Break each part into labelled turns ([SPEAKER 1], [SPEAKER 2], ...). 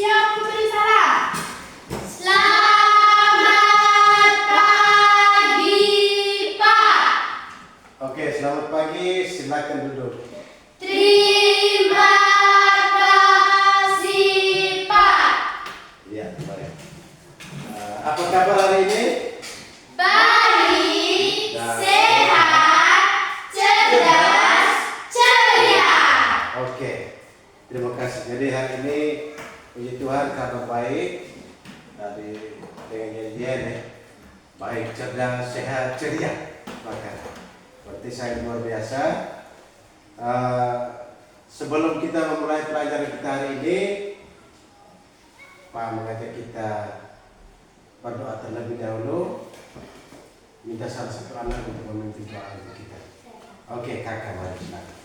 [SPEAKER 1] Siap memberi salam. Selamat pagi, Pak.
[SPEAKER 2] Oke, selamat pagi. Silakan duduk.
[SPEAKER 1] Terima kasih, Pak.
[SPEAKER 2] Iya, baik. Apa kabar hari ini?
[SPEAKER 1] Baik,
[SPEAKER 2] Dan-
[SPEAKER 1] sehat, cerdas, ceria.
[SPEAKER 2] Oke, terima kasih. Jadi hari ini puji Tuhan karena baik dari dengan nyanyian ya. Baik, cerdas, sehat, ceria. Bahkan berarti saya luar biasa. Sebelum kita memulai pelajaran kita hari ini, Pak mengajak kita berdoa terlebih dahulu. Minta salah satu anak untuk memimpin doa untuk kita. Oke, kakak mari silakan.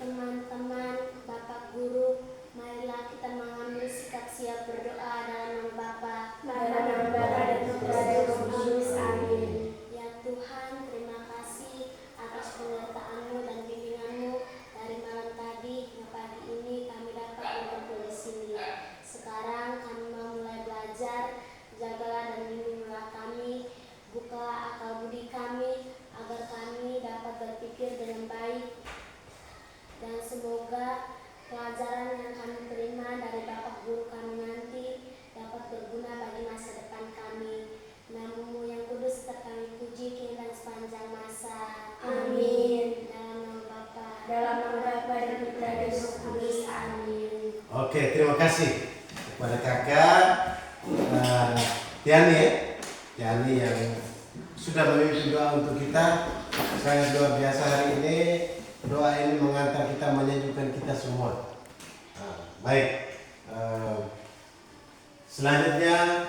[SPEAKER 3] Teman-teman, Bapak Guru, marilah kita mengambil sikap siap berdoa dalam nama Bapa, dalam nama Bapa dan Putra dan Roh Kudus. Amin. Ya Tuhan, terima kasih atas penyertaan-Mu dan bimbingan-Mu dari malam tadi hingga pagi ini kami dapat berkumpul di sini. Sekarang kami mau mulai belajar, jagalah dan bimbinglah kami, buka akal budi kami agar kami dapat berpikir dengan baik. Dan semoga pelajaran yang kami terima dari Bapak Guru kami nanti dapat berguna bagi masa depan kami. Namamu yang kudus tetap kami puji kini dan sepanjang masa. Amin. Dalam nama Bapa, dalam nama Bapa dan Putra dan Roh Kudus. Amin.
[SPEAKER 2] Oke, terima kasih kepada kakak Tiani ya. Tiani yang sudah memimpin doa untuk kita. Sangat luar biasa hari ini. Doa ini mengantar kita, menyejukkan kita semua. Baik, selanjutnya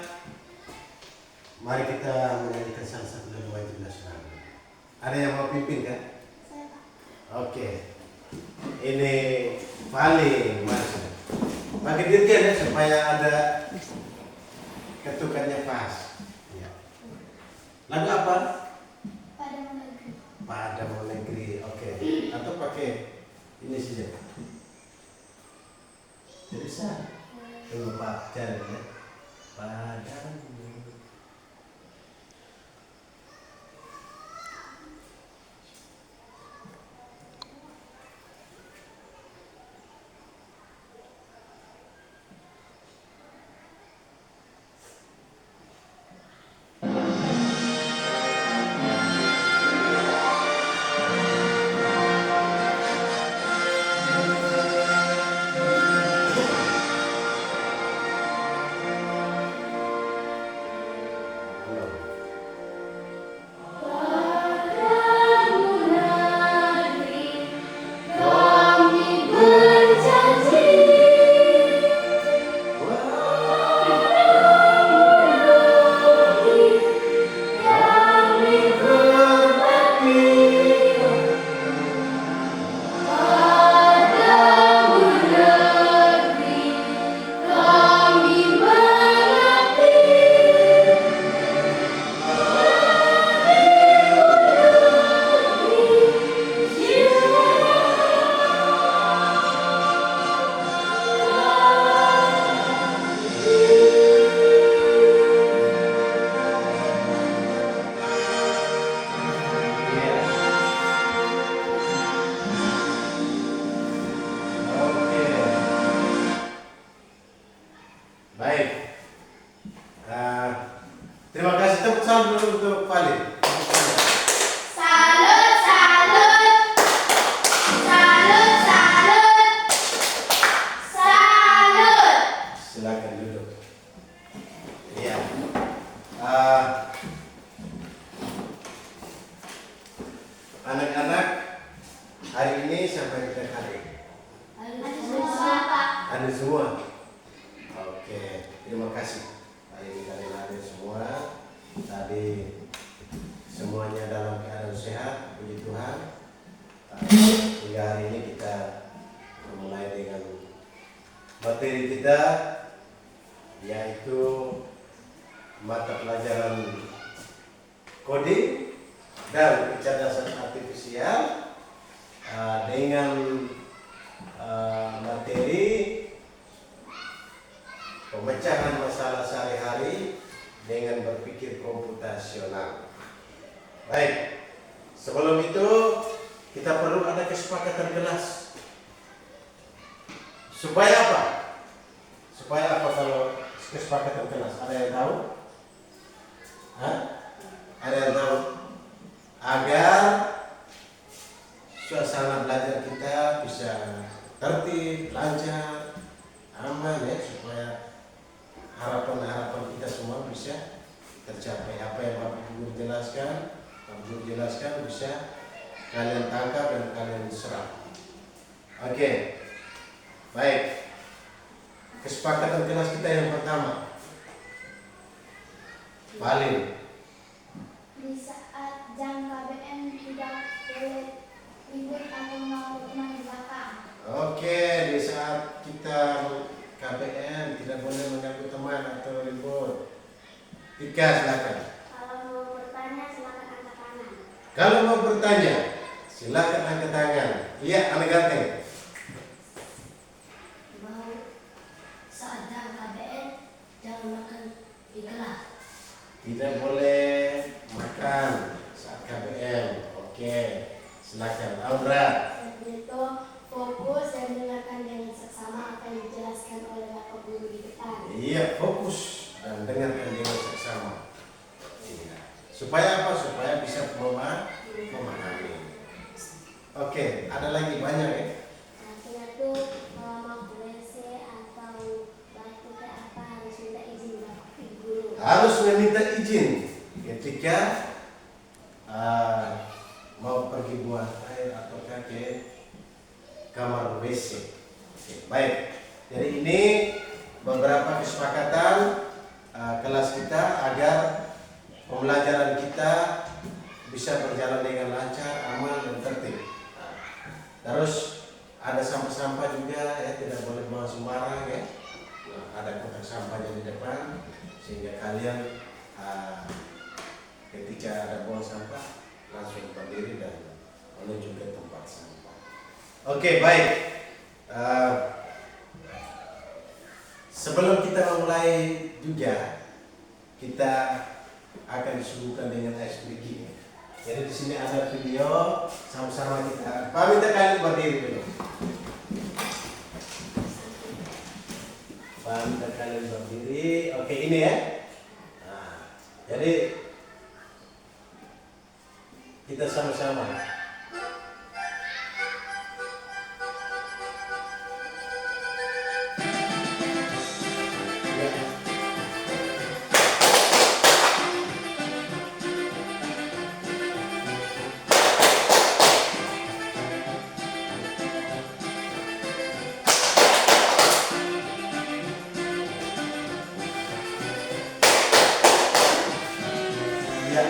[SPEAKER 2] mari kita menyanyikan salah satu lagu wajib nasional. Ada yang mau pimpin kan?
[SPEAKER 3] Saya Pak.
[SPEAKER 2] Oke, ini paling masuk. Pakai dirjen ya supaya ada ketukannya pas. Ya. Lagu apa?
[SPEAKER 3] Pada menegri.
[SPEAKER 2] Pada Mau Negeri. Oke. Atau pakai ini saja. Jadi bisa. Tunggu Pak cari ya. Pada Oke. Baik. Terima kasih, tepuk tangan dulu untuk Valid.
[SPEAKER 1] Salut, salut. Salut, salut. Salut.
[SPEAKER 2] Silakan duduk. Iya. Ah, anak-anak, hari ini siapa yang kita cari? Ada semua. Oke, terima kasih. Hari ini kalian ada semua. Tadi semuanya dalam keadaan sehat, puji Tuhan. Hingga hari ini kita memulai dengan materi kita, yaitu mata pelajaran coding dan kecerdasan artifisial dengan nasional. Baik, sebelum itu kita perlu ada kesepakatan kelas. Supaya apa? Supaya apa kalau kesepakatan kelas? Ada yang tahu? Hah? Ada yang tahu? Agar suasana belajar kita bisa tertib, lancar, aman ya, supaya harapan-harapan kita semua bisa tercapai. Apa yang Bapak Guru jelaskan bisa kalian tangkap dan kalian serap. Oke. Baik. Kesepakatan kelas kita yang pertama. Balin.
[SPEAKER 3] Di saat jam KBM tidak boleh ribut atau mau teman di belakang.
[SPEAKER 2] Oke, di saat kita KBM tidak boleh mengganggu teman atau ribut. Tika, silakan.
[SPEAKER 3] Kalau mau bertanya silakan angkat tangan.
[SPEAKER 2] Kalau mau bertanya, silakan angkat tangan. Iya, Ane Ganteng.
[SPEAKER 3] Mau saat jam KBM jangan makan di kelas.
[SPEAKER 2] Tidak boleh makan saat KBM. Oke, silakan. Audra.
[SPEAKER 3] Itu fokus dan dengarkan dengan seksama apa yang dijelaskan oleh Bapak Guru di depan.
[SPEAKER 2] Iya, fokus dan dengarkan dengan seksama. Iya. Supaya apa? Supaya bisa memahami. Oke, ada lagi banyak ya.
[SPEAKER 3] Artinya tuh kalau mau ke WC atau batu ke apa harus minta izin Bapak Guru.
[SPEAKER 2] Harus meminta izin ketika mau pergi buang air atau ke kamar WC. Oke, baik. Jadi ini beberapa kesepakatan kelas kita agar pembelajaran kita bisa berjalan dengan lancar, aman, dan tertib. Terus ada sampah-sampah juga ya, tidak boleh buang sembarang ya. Nah, ada kotak sampahnya di depan sehingga kalian ketika ada buang sampah langsung berdiri dan menuju ke tempat sampah. Oke, baik. Sebelum kita mulai juga, kita akan disuguhkan dengan ice breaking. Jadi di sini ada video, sama-sama kita. Pak, minta kalian berdiri dulu. Pak, minta kalian berdiri. Oke, ini ya. Nah, jadi kita sama-sama. Ya.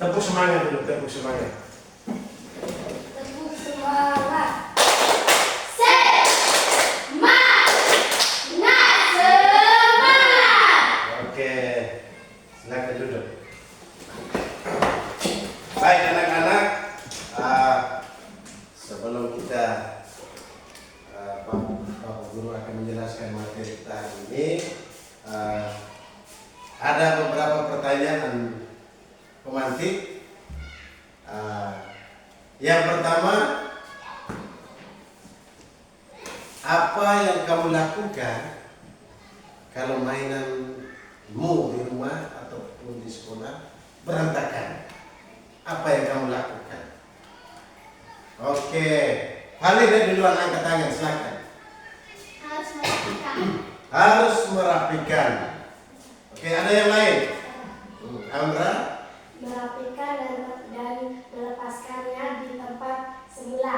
[SPEAKER 2] Tepuk semangat dulu, tepuk semangat.
[SPEAKER 3] Tepuk semangat.
[SPEAKER 2] Oke, silakan duduk. Baik anak-anak, sebelum kita Pak Guru akan menjelaskan materi kita hari ini, ada beberapa pertanyaan pemantik. Yang pertama, apa yang kamu lakukan kalau mainanmu di rumah ataupun di sekolah berantakan? Apa yang kamu lakukan? Oke, Halida duluan angkat tangan, silakan.
[SPEAKER 3] Harus merapikan.
[SPEAKER 2] Harus merapikan. Oke, ada yang lain? Amra?
[SPEAKER 3] Merapikan dan melepaskannya di tempat semula.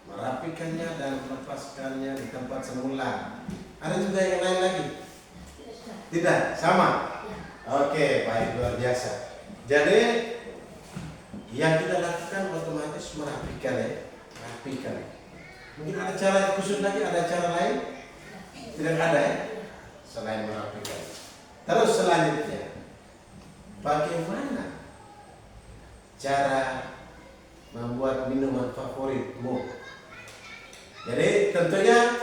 [SPEAKER 2] Merapikannya dan melepaskannya di tempat semula. Ada juga yang lain lagi? Tidak, sama? Oke, baik, luar biasa. Jadi yang kita lakukan otomatis merapikan ya, merapikan. Mungkin ada cara khusus lagi, ada cara lain? Tidak ada ya, selain merapikan. Terus selanjutnya, bagaimana cara membuat minuman favoritmu? Jadi tentunya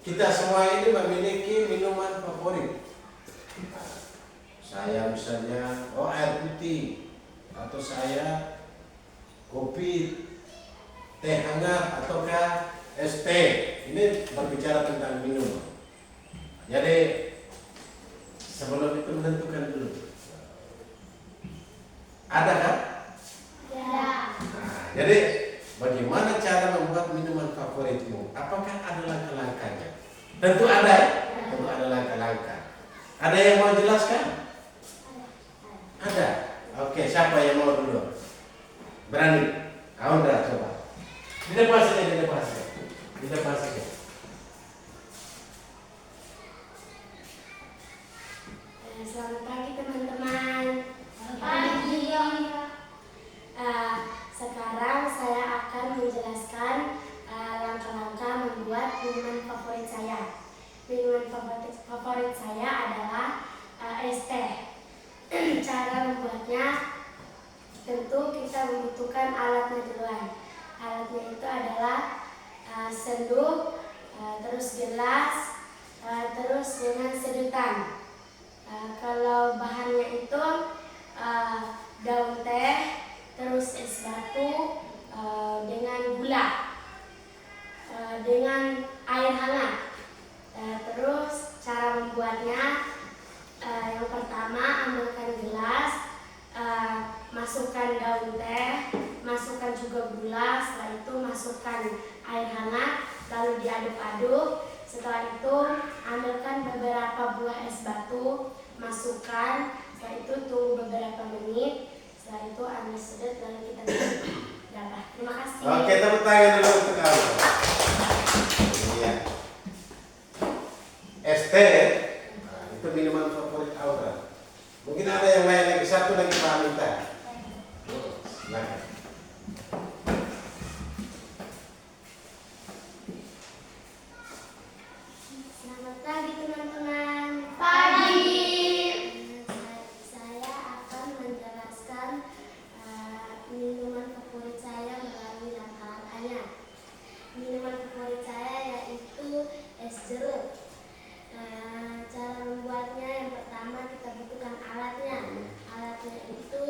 [SPEAKER 2] kita semua ini memiliki minuman favorit. Saya misalnya air putih, atau saya kopi, teh hangat, ataukah es teh. Ini berbicara tentang minuman. Jadi sebelum itu menentukan dulu. Ada kan?
[SPEAKER 3] Ya.
[SPEAKER 2] Nah, jadi bagaimana cara membuat minuman favoritmu? Apakah ada langkah-langkahnya? Tentu ada. Tentu ada langkah-langkah. Ada yang mau jelaskan? Ada. Oke, siapa yang mau dulu? Berani? Aundra coba. Di depan saja, di depan saja. Di depan saja.
[SPEAKER 3] Selamat pagi teman-teman.
[SPEAKER 1] Pagi.
[SPEAKER 3] Sekarang saya akan menjelaskan langkah-langkah membuat minuman favorit saya. Minuman favorit saya adalah es teh. Cara membuatnya, tentu kita membutuhkan alatnya duluan. Alatnya itu adalah sendok, terus gelas, terus dengan sedotan. Kalau bahannya itu daun teh, terus es batu, dengan gula, dengan air hangat. Terus cara membuatnya, yang pertama ambilkan gelas, masukkan daun teh, masukkan juga gula, setelah itu masukkan air hangat, lalu diaduk-aduk. Setelah itu ambilkan beberapa buah es batu, masukkan, setelah itu tunggu beberapa menit, setelah itu ambil sedot, lalu kita minum. Terima kasih.
[SPEAKER 2] Oke, tepuk tangan dulu untuk kamu. Iya. Es teh, itu minuman favorit Aura. Mungkin ada yang lain lagi, satu lagi Pak Minta. Silakan.
[SPEAKER 3] Selamat pagi teman-teman.
[SPEAKER 1] Pagi.
[SPEAKER 3] Saya akan menjelaskan minuman favorit saya melalui langkah-langkahnya. Minuman favorit saya yaitu es jeruk. Cara membuatnya, yang pertama kita butuhkan alatnya. Alatnya itu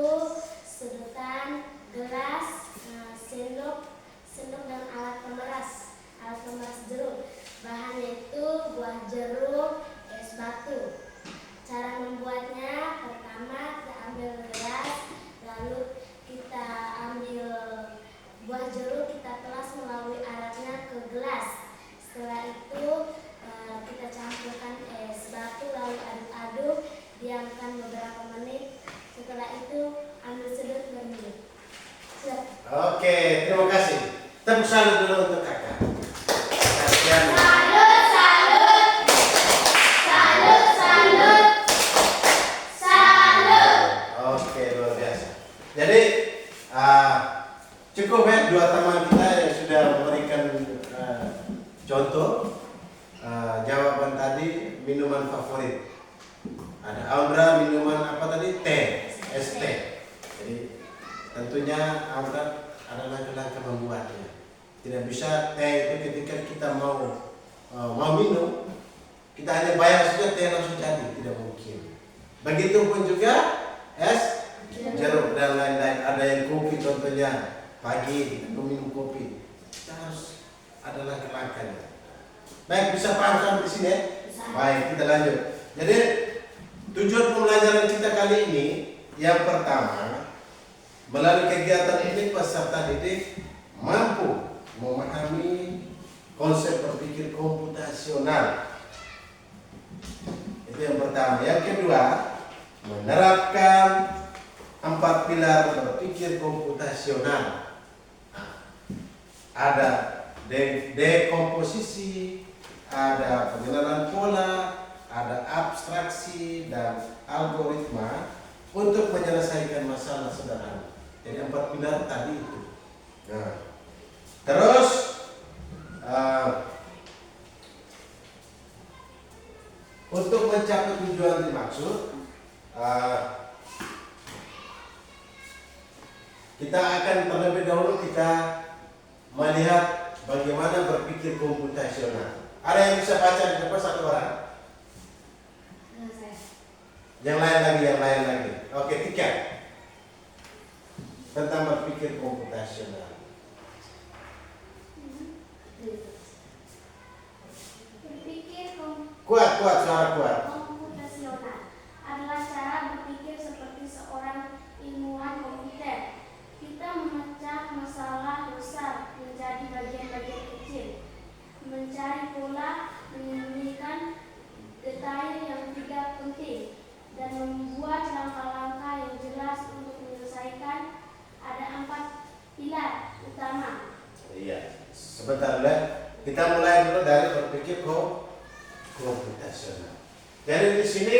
[SPEAKER 3] sedotan, gelas, sendok dan alat pemeras jeruk. Bahannya itu buah jeruk, es batu. Cara membuatnya, pertama kita ambil gelas, lalu kita ambil buah jeruk, kita pelas melalui alatnya ke gelas. Setelah itu kita campurkan es batu, lalu aduk-aduk, diamkan beberapa menit. Setelah itu ambil sedot berminum.
[SPEAKER 2] Oke, terima kasih. Tepuk salut dulu untuk kakak. Kasihan.
[SPEAKER 1] Salut, salut. Salut, salut. Salut.
[SPEAKER 2] Oke, luar biasa. Ada Audra minuman apa tadi? Teh, es teh. Jadi tentunya Audra ada langkah-langkah membuatnya. Tidak bisa teh itu ketika kita mau minum, kita hanya bayar saja teh langsung jadi, tidak mungkin. Begitupun juga es jeruk dan lain-lain. Ada yang kopi contohnya pagi kita minum kopi, kita harus ada langkah-langkahnya. Baik, bisa paham sampai di sini ya? Baik, kita lanjut. Jadi tujuan pembelajaran kita kali ini yang pertama, melalui kegiatan ini peserta didik mampu memahami konsep berpikir komputasional. Itu yang pertama. Yang kedua, menerapkan 4 pilar berpikir komputasional. Ada dekomposisi, ada pengenalan pola, ada abstraksi dan algoritma untuk menyelesaikan masalah sederhana. Jadi 4 pilar tadi itu. Nah, terus untuk mencapai tujuan dimaksud, kita akan terlebih dahulu kita melihat bagaimana berpikir komputasional. Ada yang bisa baca di depan satu orang? Yang lain lagi. Oke, 3. Tentang berpikir komputasional. Kuat, suara kuat.
[SPEAKER 3] Komputasional adalah cara berpikir seperti seorang ilmuwan komputer. Kita memecah masalah besar menjadi bagian-bagian kecil, mencari pola, menyembunyikan detail yang tidak penting, dan membuat langkah-langkah yang jelas untuk menyelesaikan. Ada 4 pilar utama.
[SPEAKER 2] Iya, sebentar ya. Kita mulai dulu dari berpikir komputasional. Jadi di sini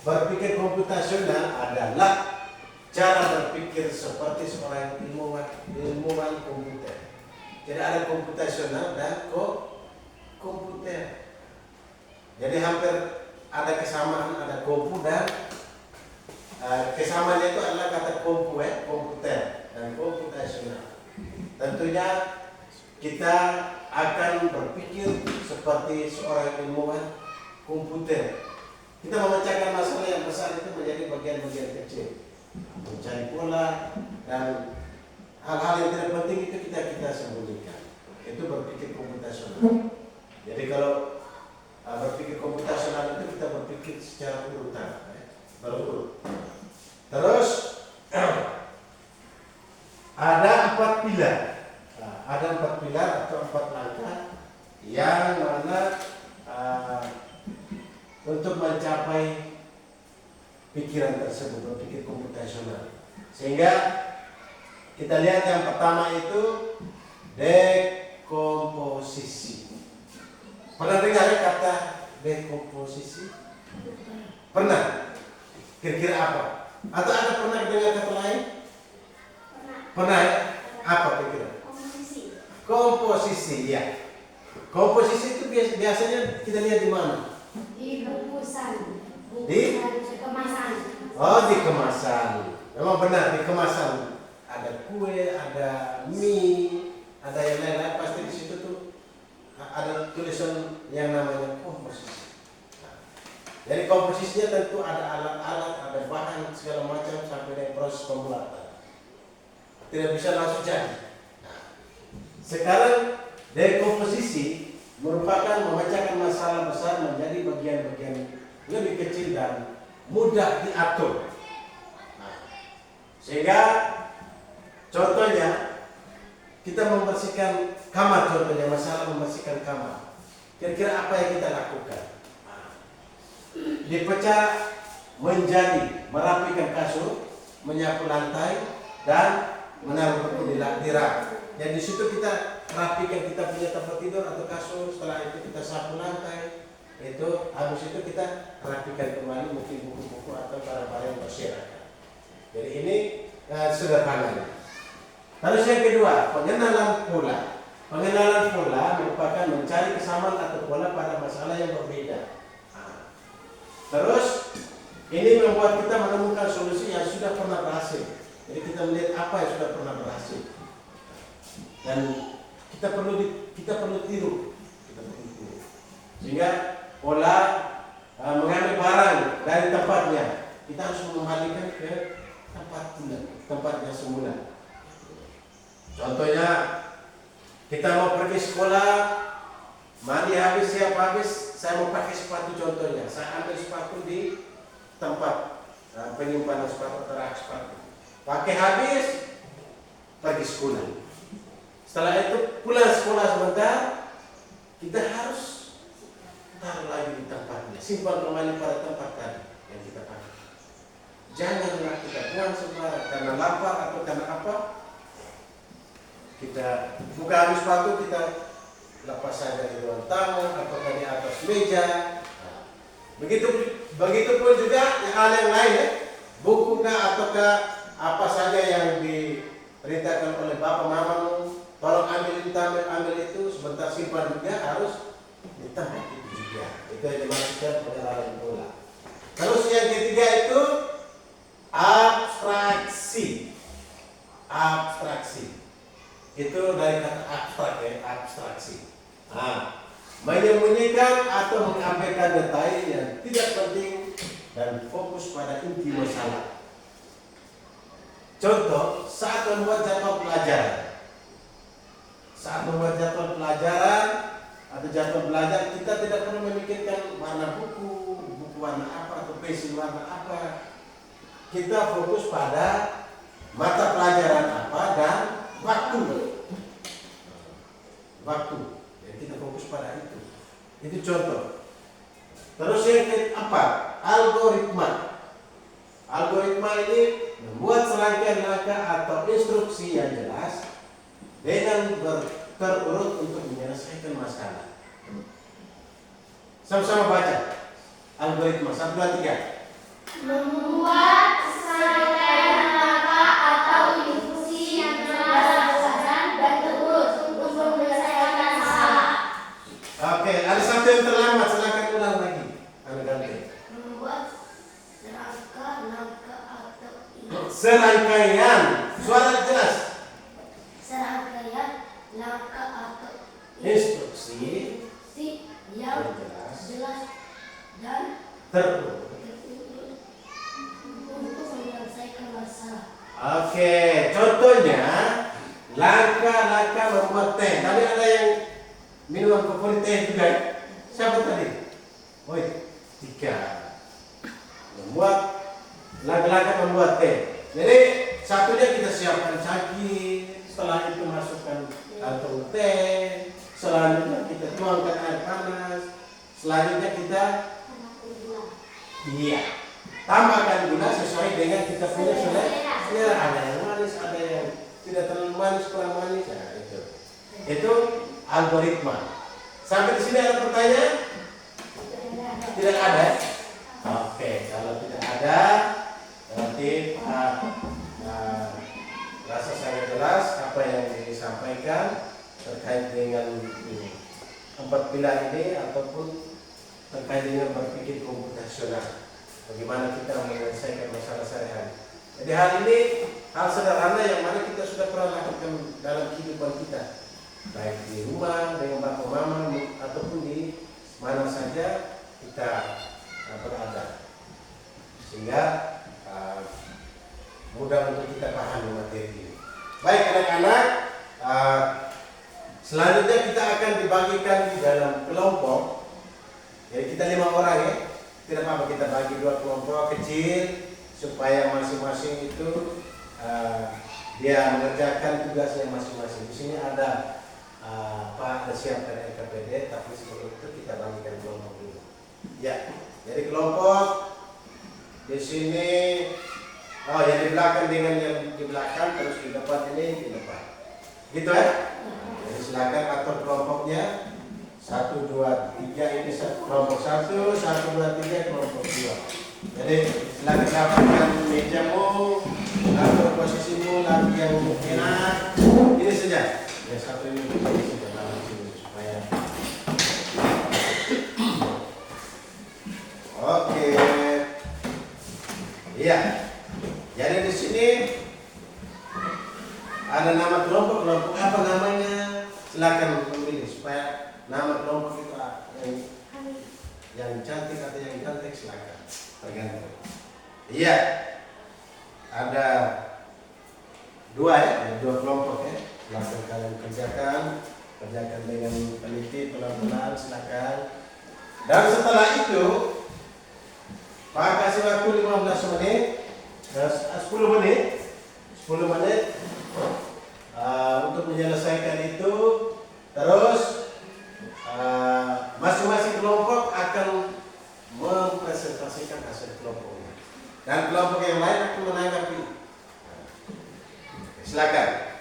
[SPEAKER 2] berpikir komputasional adalah cara berpikir seperti seorang ilmuwan komputer. Jadi ada komputasional dan komputer. Jadi hampir ada kesamaan, ada kompu dan kesamaannya itu adalah kata komputer dan komputasional. Tentunya kita akan berpikir seperti seorang ilmuwan komputer. Kita memecahkan masalah yang besar itu menjadi bagian-bagian kecil, mencari pola dan hal-hal yang tidak penting itu kita sembunyikan. Itu berpikir komputasional. Jadi kalau berpikir komputasional itu kita berpikir secara urutan, berurut. Terus ada 4 pilar. Ada 4 pilar atau 4 langkah yang mana untuk mencapai pikiran tersebut, berpikir komputasional. Sehingga kita lihat yang pertama itu dekomposisi. Pernah dengar kata dekomposisi? Pernah? Kira-kira apa? Atau ada pernah dengar kata lain? Pernah ya? Apa kira-kira? Komposisi, ya. Komposisi itu biasanya kita lihat di mana?
[SPEAKER 1] Di bungkusan.
[SPEAKER 2] Di
[SPEAKER 1] Kemasan.
[SPEAKER 2] Oh, di kemasan. Memang benar, di kemasan. Ada kue, ada mie, ada yang lain-lain. Pasti di situ tuh ada tulisan yang namanya komposisi. Nah, jadi komposisinya tentu ada alat-alat, ada bahan segala macam sampai dengan proses pembuatan. Tidak bisa langsung jadi. Sekarang dekomposisi merupakan memecahkan masalah besar menjadi bagian-bagian lebih kecil dan mudah diatur. Nah, sehingga contohnya kita membersihkan kamar, contohnya masalah membersihkan kamar. Kira-kira apa yang kita lakukan? Nah, dipecah menjadi merapikan kasur, menyapu lantai, dan menaruh buku di rak. Dan di situ kita rapikan kita punya tempat tidur atau kasur. Setelah itu kita sapu lantai. Itu habis itu kita rapikan kembali mungkin buku-buku atau barang-barang yang berserakan. Jadi ini sederhananya. Terus yang kedua, pengenalan pola. Pengenalan pola merupakan mencari kesamaan atau pola pada masalah yang berbeda. Nah, terus Ini membuat kita menemukan solusi yang sudah pernah berhasil. Jadi kita melihat apa yang sudah pernah berhasil. Dan kita perlu tiru. Sehingga pola mengambil barang dari tempatnya, kita harus mengembalikan ke tempatnya semula. Contohnya, kita mau pergi sekolah, mandi habis, siap habis, saya mau pakai sepatu contohnya. Saya ambil sepatu di tempat penyimpanan sepatu, terak sepatu. Pakai habis, pergi sekolah. Setelah itu pulang sekolah sebentar, kita harus taruh lagi di tempatnya, simpan kembali pada tempat tadi yang kita pakai. Janganlah kita buang sembarang karena lapar atau karena apa. Kita buka habis sepatu, kita lepas saja di ruang tamu atau di atas meja. Begitu pun juga hal yang lain, buku ataukah apa saja yang diperintahkan oleh bapak mamamu, tolong ambil itu, sebentar simpan juga, harus di tempat itu juga. Itu yang dimaksudkan pengenalan bola. Terus yang ketiga itu abstraksi. Itu dari kata abstrak, abstraksi. Menyembunyikan atau mengabaikan detail yang tidak penting dan fokus pada inti masalah. Contoh, saat membuat jadwal pelajaran. Atau jadwal belajar, kita tidak perlu memikirkan warna buku warna apa atau pensil warna apa. Kita fokus pada mata pelajaran apa dan waktu. Kita fokus pada itu. Itu contoh. Terus yang keempat, algoritma. Algoritma ini membuat serangkaian langkah atau instruksi yang jelas dengan terurut untuk menyelesaikan masalah. Sama-sama baca. Algoritma 1, 2, 3.
[SPEAKER 3] Membuat serangkaian langkah atau instruksi yang jelas dan terurut untuk menyelesaikan masalah.
[SPEAKER 2] Oke, ada satu yang terlambat, silakan ulang lagi.
[SPEAKER 3] Membuat langkah atau
[SPEAKER 2] serangkaian, suara jelas.
[SPEAKER 3] serangkaian langkah atau
[SPEAKER 2] Instruksi
[SPEAKER 3] yang jelas dan
[SPEAKER 2] terurut
[SPEAKER 3] untuk menyelesaikan masalah.
[SPEAKER 2] Oke, contohnya langkah-langkah membuat teh. Tadi ada yang minuman favorit teh juga. Siapa tadi? Woi, 3. Membuat langkah-langkah membuat teh. Jadi satunya kita siapkan cangkir, setelah itu masukkan kantong teh, selanjutnya kita tuangkan air panas, selanjutnya kita tambahkan gula sesuai dengan kita punya selera. Ya, ada yang manis, ada yang tidak terlalu manis, kurang manis. Nah, itu algoritma. Sampai di sini ada pertanyaan? Tidak ada. Oke, kalau tidak ada, berarti rasa saya jelas apa yang disampaikan terkait dengan 4 pilar ini ataupun terkait dengan berpikir komputasional. Bagaimana kita menyelesaikan masalah sehari-hari. Jadi hal ini hal sederhana yang mana kita sudah pernah lakukan dalam kehidupan kita, baik di rumah dengan bapak mama ataupun di mana saja kita berada, sehingga mudah untuk kita pahami materi ini. Baik anak-anak, selanjutnya kita akan dibagikan di dalam kelompok. Jadi kita 5 orang ya. Tidak apa-apa kita bagi 2 kelompok kecil supaya masing-masing itu dia mengerjakan tugasnya masing-masing. Di sini ada ada siapkan LKPD, tapi sebelum itu kita bagikan kelompok dulu. Ya, jadi kelompok di sini, yang di belakang dengan yang di belakang, terus di depan ini di depan. Gitu ya? Jadi silakan atur kelompoknya. 1, 2, 3 ini kelompok 1, 1, 2, 3 kelompok 2. Jadi silakan dapatkan mejamu, atur posisimu lagi yang enak. Ini saja. Ya, satu ini saja supaya. Oke. Iya. Jadi di sini ada nama kelompok apa namanya? Silakan memilih supaya nama kelompok itu yang cantik atau yang cantik silakan. Tergantung. Iya. Ada dua ya, ada dua kelompok ya. Silakan kalian kerjakan dengan teliti pelan-pelan silakan. Dan setelah itu Pak kasih waktu 15 menit, 10 menit untuk menyelesaikan itu. Terus masing-masing kelompok akan mempresentasikan hasil kelompoknya dan kelompok yang lain akan menanggapi. Silakan.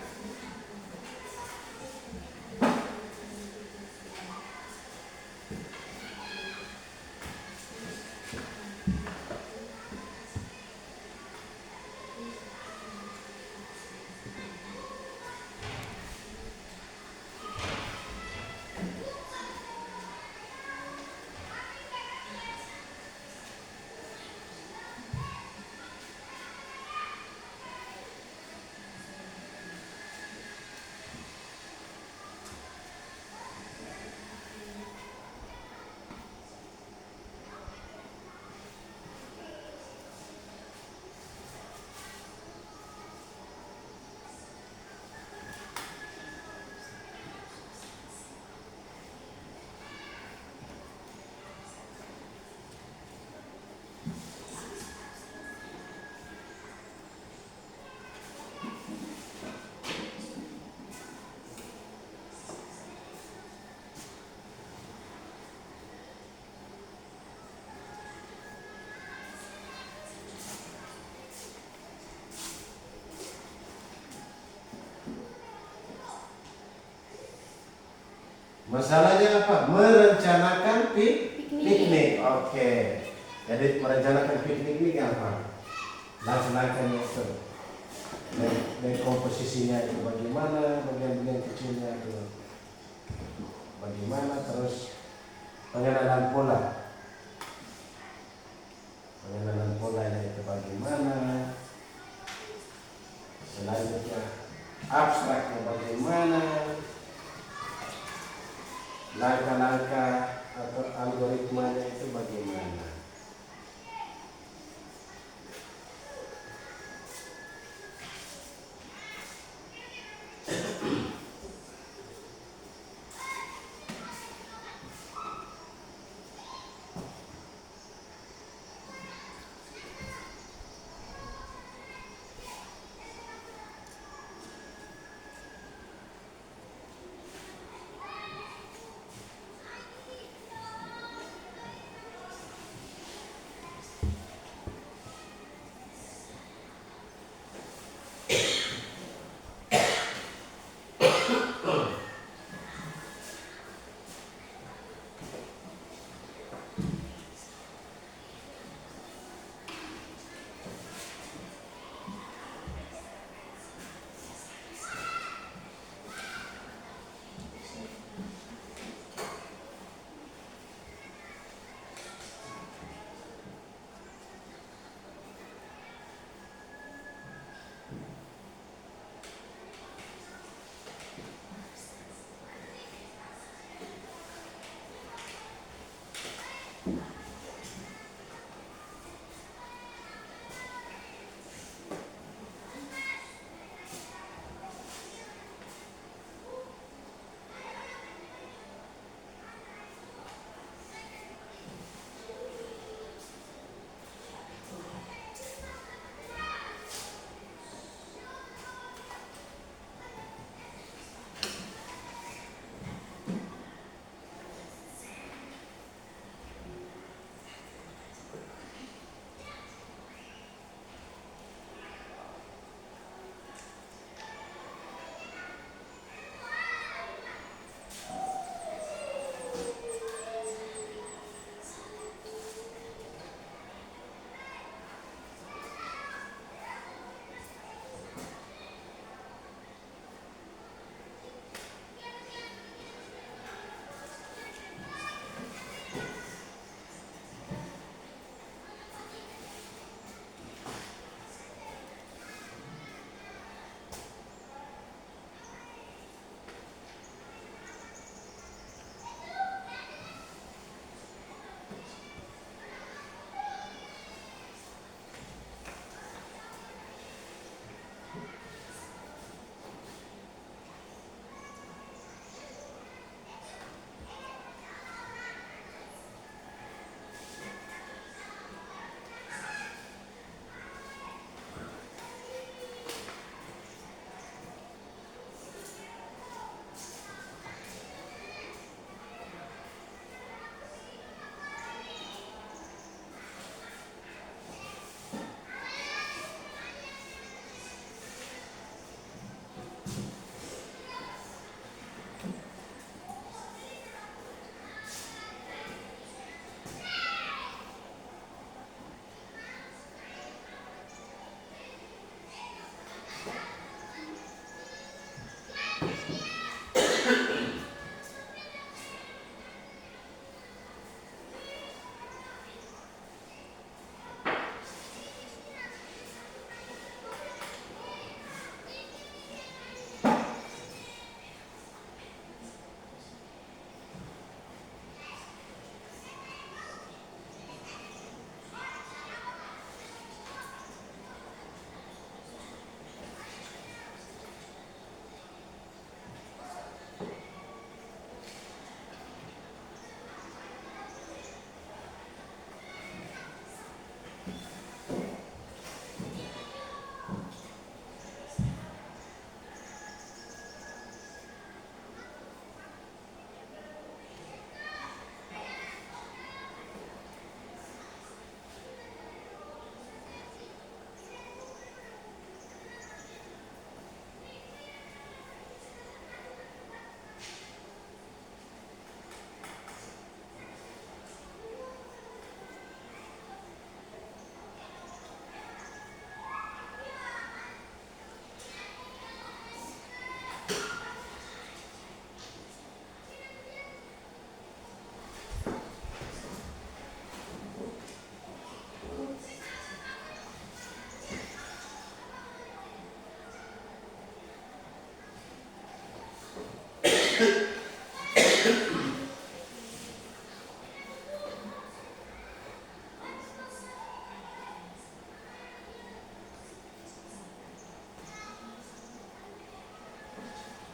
[SPEAKER 2] Masalahnya apa? Merencanakan piknik. Oke. Jadi merencanakan piknik ini apa? Langkah-langkahnya itu. Dan komposisinya itu bagaimana, bagian-bagian kecilnya itu bagaimana, terus pengenalan polanya itu bagaimana, selanjutnya abstraknya bagaimana, langkah-langkah atau algoritmanya itu bagaimana.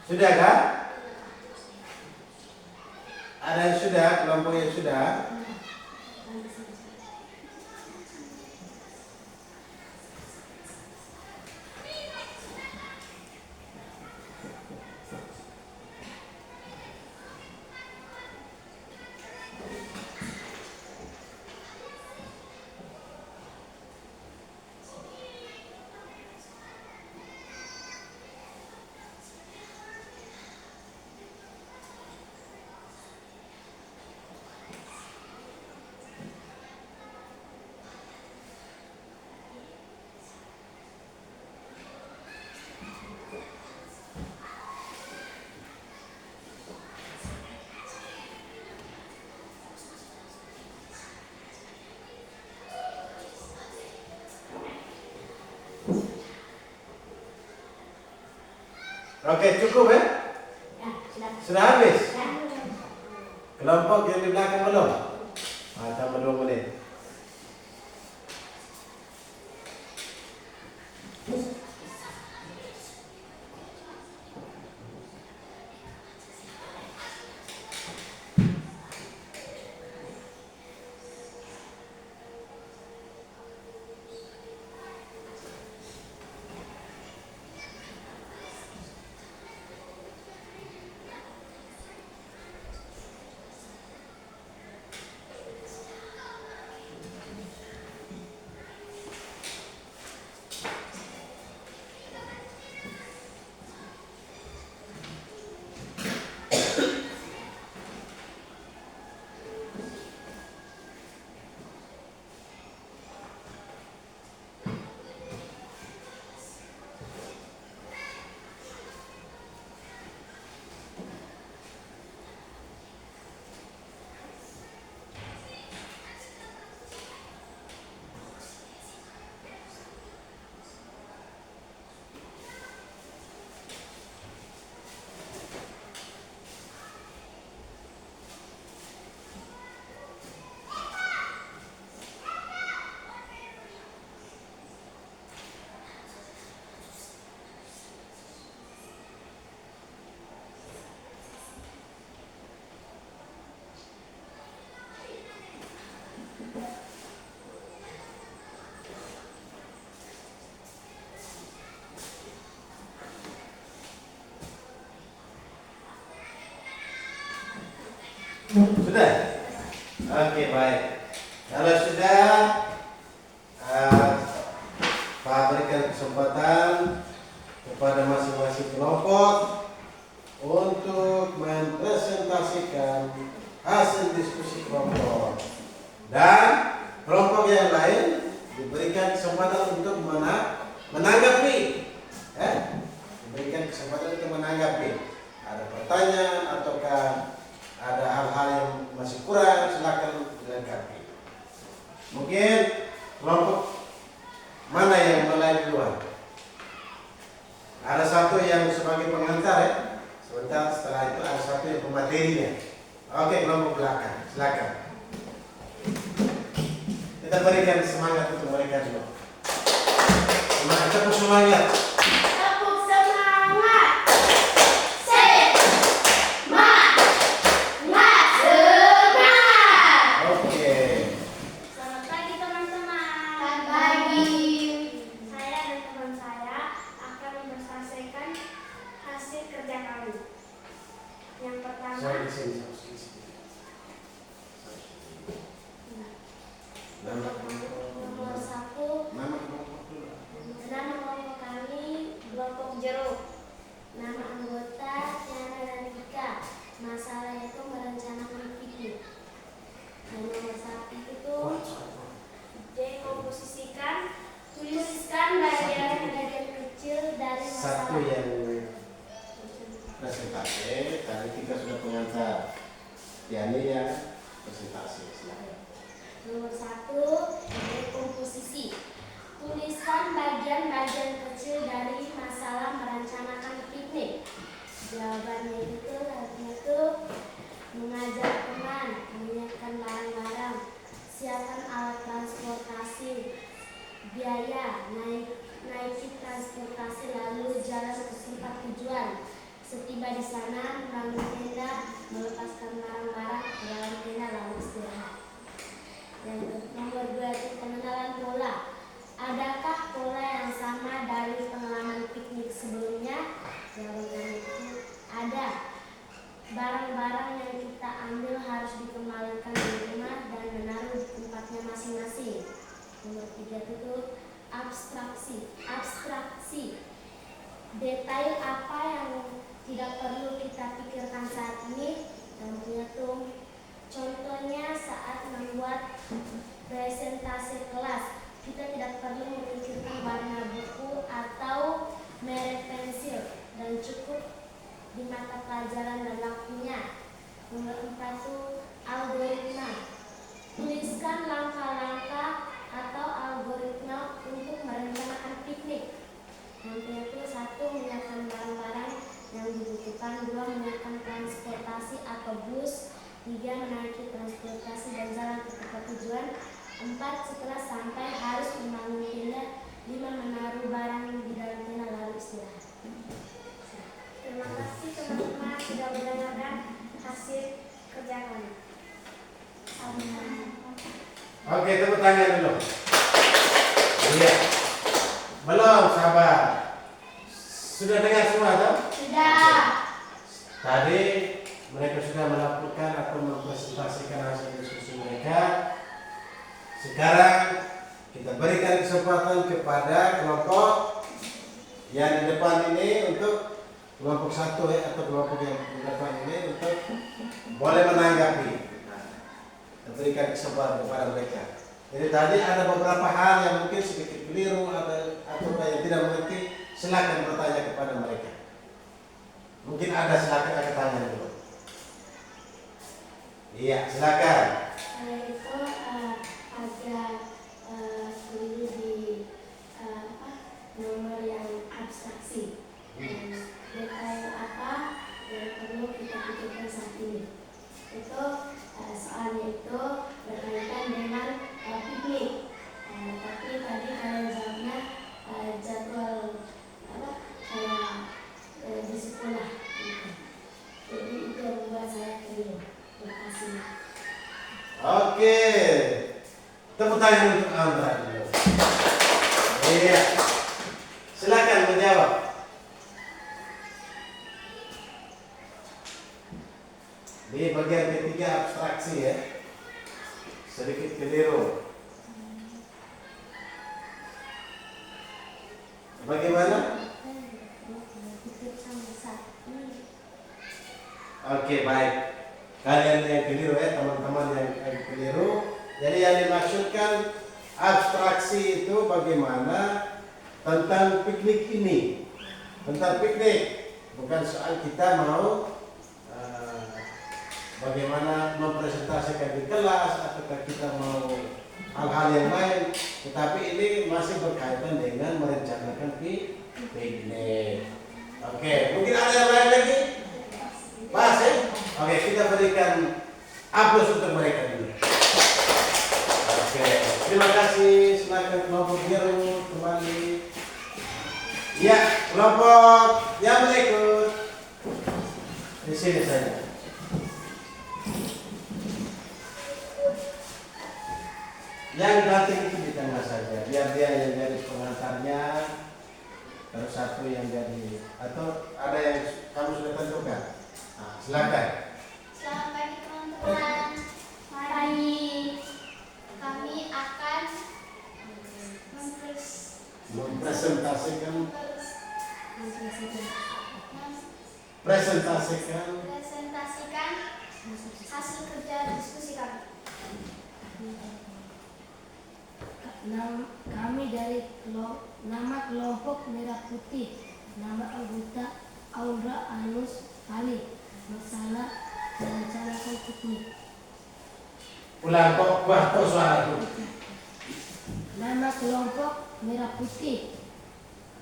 [SPEAKER 2] Sudah kan? Ada yang sudah, kelompok yang sudah. Oke, cukup ya?
[SPEAKER 1] Ya, sudah.
[SPEAKER 2] Sudah habis?
[SPEAKER 1] Ya.
[SPEAKER 2] Kelompok yang di belakang belum? Tambah 2 menit. Sudah? Oke, baik. Kalau sudah, Pak berikan kesempatan kepada masing-masing kelompok untuk mempresentasikan hasil diskusi kelompok. Dan kelompok yang lain diberikan kesempatan untuk menanggapi. Diberikan kesempatan untuk menanggapi. Ada pertanyaan ataukah ada hal-hal yang masih kurang, silakan dilengkapi. Mungkin kelompok mana yang mulai duluan? Ada satu yang sebagai pengantar ya. Sebentar, setelah itu ada satu yang pematerinya. Oke, kelompok belakang, silakan. Kita berikan semangat untuk mereka dulu. Semangat, tepuk semangat.
[SPEAKER 3] Tepuk semangat.
[SPEAKER 2] Oke.
[SPEAKER 3] Selamat pagi teman-teman. Selamat pagi. Saya dan teman saya akan mempresentasikan hasil kerja kami. Yang pertama,
[SPEAKER 2] Saya di sini.
[SPEAKER 3] nomor 1,
[SPEAKER 2] Nama kelompok dulu.
[SPEAKER 3] nama kelompok kami kelompok jeruk. Nama anggota Tiana dan Rika. Masalah itu merencanakan piknik. Dan nomor 1 itu dekomposisikan, tuliskan bagian-bagian kecil dari
[SPEAKER 2] Satu
[SPEAKER 3] masalah.
[SPEAKER 2] yang presentasi, tadi kita sudah pengantar. Yani yang presentasi. Silakan.
[SPEAKER 3] Nomor 1, dekomposisi. Tuliskan bagian-bagian kecil dari masalah merencanakan piknik. Jawabannya itu artinya itu mengajak teman, menyiapkan barang-barang, siapkan alat transportasi, biaya, naiki transportasi lalu jalan ke tempat tujuan, Setiba di sana, membangun tenda, melepaskan barang-barang ke dalam tenda lalu istirahat. Yang nomor 2 itu pengenalan pola. Adakah pola yang sama dari pengalaman piknik sebelumnya? Jawabannya itu ada. Barang-barang yang kita ambil harus dikembalikan di rumah dan menaruh di tempatnya masing-masing. Nomor 3 itu abstraksi. Detail apa yang tidak perlu kita pikirkan saat ini? Contohnya saat membuat presentasi kelas, kita tidak perlu memikirkan warna buku atau merek pensil dan cukup di mata pelajaran dan waktunya. Nomor 4 itu algoritma. Tuliskan langkah-langkah atau algoritma untuk merencanakan piknik. Yang itu 1. Menyiapkan barang-barang yang dibutuhkan. 2. Menyiapkan transportasi atau bus. 3. Menaiki transportasi dan jalan ke tempat tujuan. 4. Setelah sampai harus membangun tenda. 5. Menaruh barang di dalam tenda lalu istirahat. Terima kasih teman-teman sudah mendengarkan hasil kerja kami.
[SPEAKER 2] Oke, tepuk tangan dulu. Iya. Belum, sabar. Sudah dengar semua toh?
[SPEAKER 3] Sudah.
[SPEAKER 2] Tadi mereka sudah melaporkan atau mempresentasikan hasil diskusi mereka. Sekarang kita berikan kesempatan kepada kelompok yang di depan ini untuk kelompok 1 atau kelompok yang di depan ini untuk boleh menanggapi. Kita berikan kesempatan kepada mereka. Jadi tadi ada beberapa hal yang mungkin sedikit keliru atau yang tidak mengerti, silakan bertanya kepada mereka. Mungkin ada, silakan angkat tangan dulu. Iya, silakan.
[SPEAKER 1] Saya itu agak keliru di nomor yang abstraksi. Detail apa yang perlu kita pikirkan saat ini? Itu soalnya itu berkaitan dengan piknik. Tapi tadi kalian jawabnya jadwal kayak di sekolah. Gitu. Jadi itu yang membuat saya keliru. Terima kasih.
[SPEAKER 2] Oke. Tepuk tangan untuk Andra dulu. Iya. Silakan menjawab. Di bagian ketiga abstraksi ya. Sedikit keliru. Bagaimana? Oke, baik. Kalian yang keliru ya, teman-teman yang keliru. Jadi yang dimaksudkan abstraksi itu bagaimana tentang piknik ini. Tentang piknik, bukan soal kita mau bagaimana mempresentasikan di kelas ataukah kita mau hal-hal yang lain, tetapi ini masih berkaitan dengan merencanakan piknik. Oke, mungkin ada yang lain lagi? Pas ya? Oke, kita berikan aplaus untuk mereka dulu. Oke, terima kasih. Silakan kelompok biru kembali. Ya, kelompok yang berikut di sini saja. Yang datang itu di tengah saja, biar dia yang jadi pengantarnya, terus satu yang jadi, atau ada yang kamu sudah tentukan. Nah, silakan.
[SPEAKER 3] Selamat pagi teman-teman. Pagi. Kami akan
[SPEAKER 2] Mempresentasikan
[SPEAKER 3] hasil kerja diskusi kami.
[SPEAKER 1] Kami dari nama kelompok Merah Putih, nama anggota Aura Anus Ali, masalah merencanakan piknik.
[SPEAKER 2] Ulang kok suara itu.
[SPEAKER 1] Nama kelompok Merah Putih,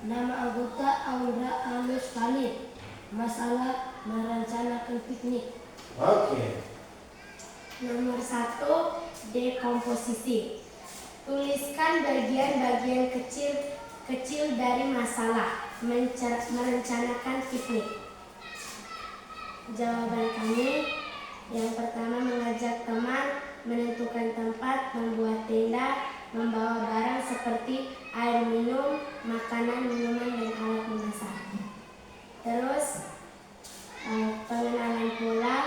[SPEAKER 1] nama anggota Aura Anus Ali, masalah merencanakan piknik.
[SPEAKER 2] Oke.
[SPEAKER 1] Nomor 1, dekomposisi. Tuliskan bagian-bagian kecil dari masalah merencanakan piknik. Jawaban kami yang pertama mengajak teman, menentukan tempat, membuat tenda, membawa barang seperti air minum, makanan, minuman, dan alat memasak. Terus pengenalan pola,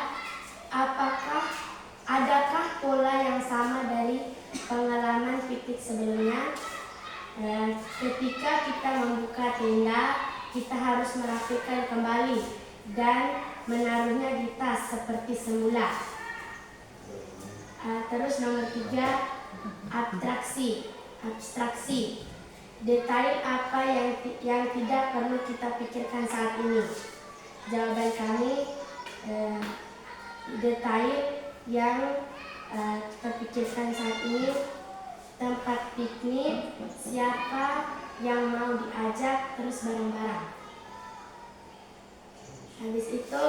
[SPEAKER 1] adakah pola yang sama dari pengalaman piknik sebelumnya? Ketika kita membuka tenda, kita harus merapikan kembali dan menaruhnya di tas seperti semula. Terus nomor 3, abstraksi. Detail apa yang tidak perlu kita pikirkan saat ini. Jawaban kami, detail yang kita pikirkan saat ini, tempat piknik, siapa yang mau diajak, terus barang-barang. Habis itu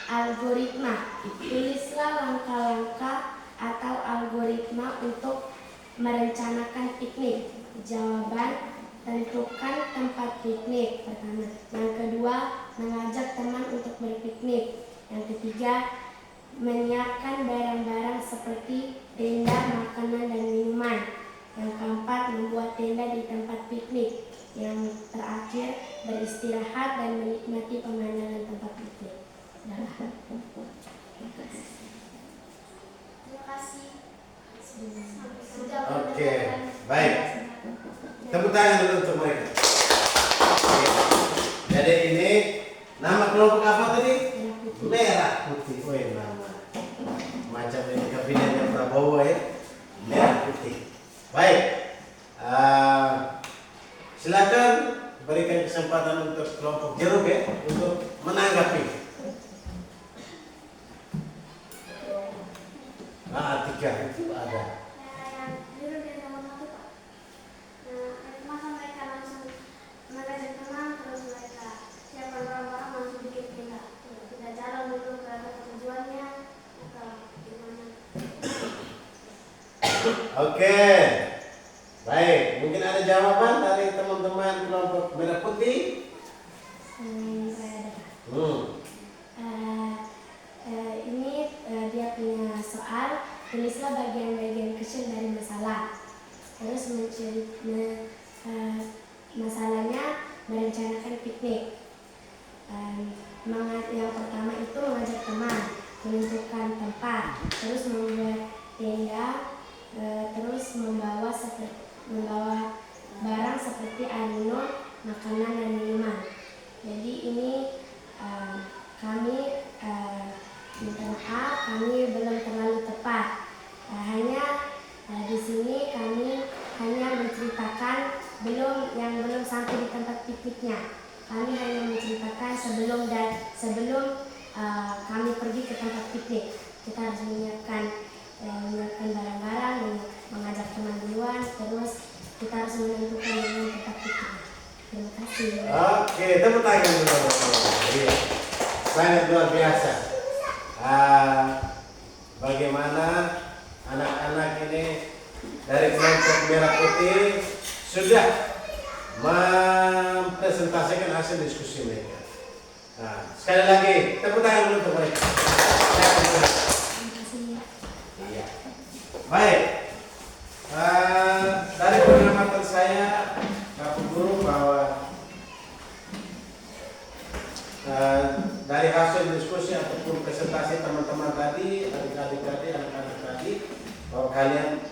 [SPEAKER 1] algoritma. Tulislah langkah-langkah atau algoritma untuk merencanakan piknik. Jawaban, tentukan tempat piknik pertama. Yang kedua, mengajak teman untuk berpiknik. Yang ketiga, menyiapkan barang-barang seperti tenda, makanan, dan minuman. Yang keempat, membuat tenda di tempat piknik. Yang terakhir, beristirahat dan menikmati pemandangan tempat piknik.
[SPEAKER 3] Terima kasih.
[SPEAKER 2] Oke, baik. Tepuk tangan dulu untuk mereka. Oke. Jadi ini nama kelompok apa tadi? Merah Putih. Oh, nama macam ini kabinetnya Prabowo ya. Merah Putih. Baik. Silakan berikan kesempatan untuk kelompok jeruk ya untuk menanggapi. 3 itu ada.
[SPEAKER 3] Yang biru di nomor 1, Pak. Masa mereka langsung mengajak teman, terus mereka siapkan barang-barang langsung bikin tenda. Tidak jalan dulu ke tujuannya atau gimana?
[SPEAKER 2] Oke. Baik, mungkin ada jawaban dari teman-teman kelompok Merah Putih?
[SPEAKER 1] Ini dia punya soal, tulislah bagian-bagian kecil dari masalah. Terus masalahnya merencanakan piknik. Yang pertama itu mengajak teman, menentukan tempat, terus membuat tenda, terus membawa barang seperti air minum, makanan, dan minuman. Jadi ini kami minta maaf, kami belum terlalu tepat. Di sini kami hanya menceritakan yang belum sampai di tempat pikniknya. Kami hanya menceritakan sebelum kami pergi ke tempat piknik. Kita harus menyiapkan barang-barang, mengajak teman duluan, terus kita harus menentukan dengan tempat piknik. Terima kasih.
[SPEAKER 2] Oke, tepuk tangan dulu. Iya. Sangat luar biasa. Bagaimana anak-anak ini dari kelompok Merah Putih sudah mempresentasikan hasil diskusi mereka. Sekali lagi, tepuk tangan dulu untuk mereka. Iya. Baik. Dari pengamatan saya, Bapak Guru, bahwa dari hasil diskusi ataupun presentasi teman-teman tadi, adik-adik tadi, anak-anak tadi, bahwa kalian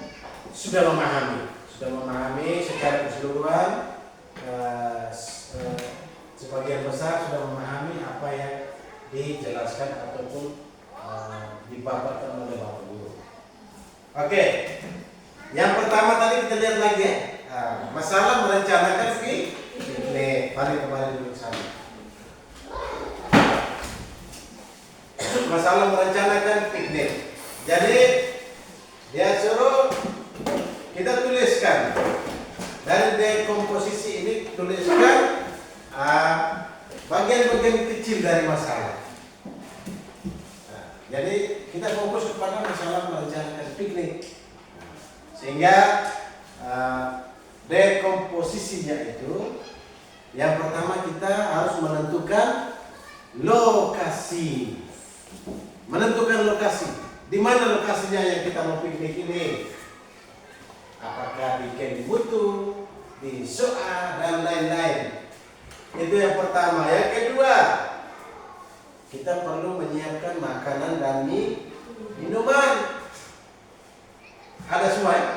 [SPEAKER 2] sudah memahami secara keseluruhan, sebagian besar sudah memahami apa yang dijelaskan ataupun dipaparkan oleh Bapak Guru. Oke, yang pertama tadi kita lihat lagi ya, masalah merencanakan piknik. Mari kembali dulu ke sana. Masalah merencanakan piknik. Jadi dia suruh kita tuliskan dari dekomposisi ini, tuliskan bagian-bagian kecil dari masalah. Jadi kita fokus kepada masalah merencanakan piknik, sehingga dekomposisinya itu yang pertama kita harus menentukan lokasi. menentukan lokasi. Di mana lokasinya yang kita mau piknik ini? Apakah di Kelimutu, di Soa, dan lain-lain. Itu yang pertama. Yang kedua, kita perlu menyiapkan makanan dan minuman. Ada semua ya?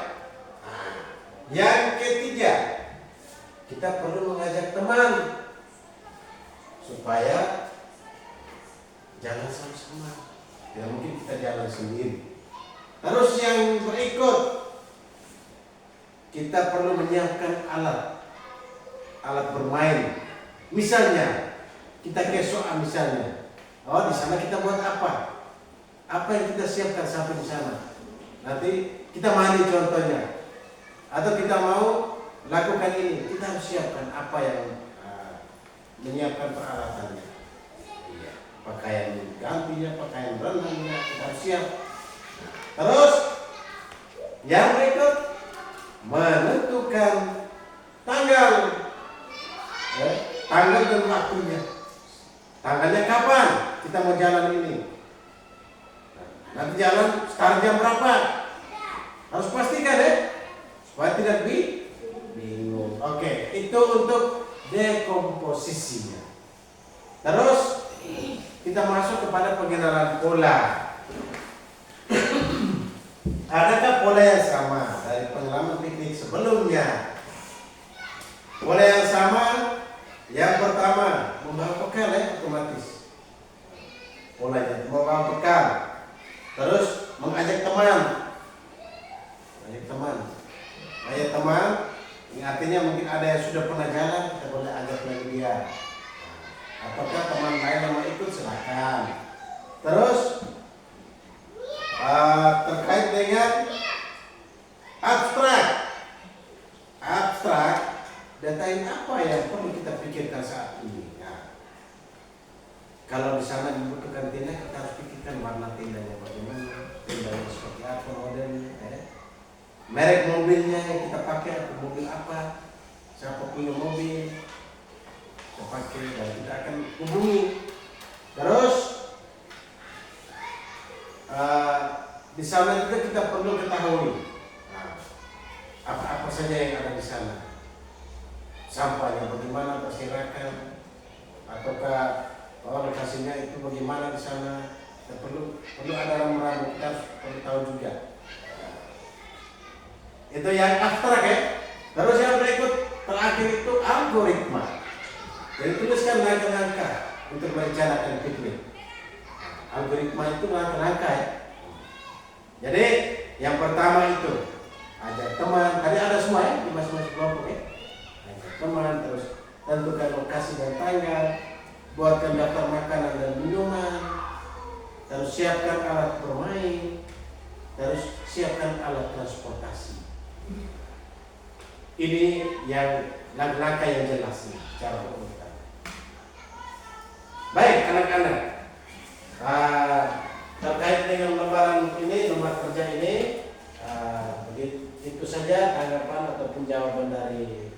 [SPEAKER 2] Yang ketiga, kita perlu mengajak teman supaya jalan sama-sama. Tidak mungkin kita jalan sendiri. Terus yang berikut, kita perlu menyiapkan alat bermain. Misalnya, kita ke Soa misalnya. Oh, di sana kita buat apa? Apa yang kita siapkan sampai di sana? Nanti kita mandi contohnya. Atau kita mau lakukan ini, kita harus siapkan apa yang menyiapkan peralatannya. Iya, pakaian gantinya, pakaian renangnya, kita harus siap. Terus, yang berikut, menentukan tanggal. Tanggal dan waktunya. Tanggalnya kapan kita mau jalan ini? Nanti jalan start jam berapa? Harus pastikan ya, supaya tidak bingung. Oke, itu untuk dekomposisinya. Terus kita masuk kepada pengenalan pola. Adakah pola yang sama dari pengalaman piknik sebelumnya? Pola yang sama, yang pertama membawa bekal ya, otomatis. Polanya membawa bekal. Terus mengajak teman. Ajak teman, ini artinya mungkin ada yang sudah pernah jalan, kita boleh ajak lagi dia. Apakah teman lain yang mau ikut, silakan. Terus terkait dengan abstrak, datain apa yang perlu kita pikirkan saat ini. Nah, kalau di sana dibutuhkan tenda, kita harus pikirkan warna tendanya bagaimana, tendanya seperti apa modelnya. Merek mobilnya yang kita pakai atau mobil apa, siapa punya mobil kita pakai dan kita akan hubungi. Terus di sana juga kita perlu ketahui apa-apa saja yang ada di sana, sampahnya bagaimana berserakan, ataukah lokasinya itu bagaimana di sana. Kita perlu ada ramu-ramu, kita harus perlu tahu juga. Itu yang abstrak ya. Terus yang berikut terakhir itu algoritma. Jadi tuliskan langkah-langkah untuk merencanakan piknik. Algoritma itu langkah-langkah ya. Jadi yang pertama itu ajak teman. Tadi ada semua ya di masing-masing kelompok ya. Ajak teman, terus tentukan lokasi dan tanggal, buatkan daftar makanan dan minuman, terus siapkan alat bermain, terus siapkan alat transportasi. Ini yang langkah-langkah yang jelas nih, cara urutan. Baik anak-anak, terkait dengan lembaran ini, lembar kerja ini, itu saja tanggapan ataupun jawaban dari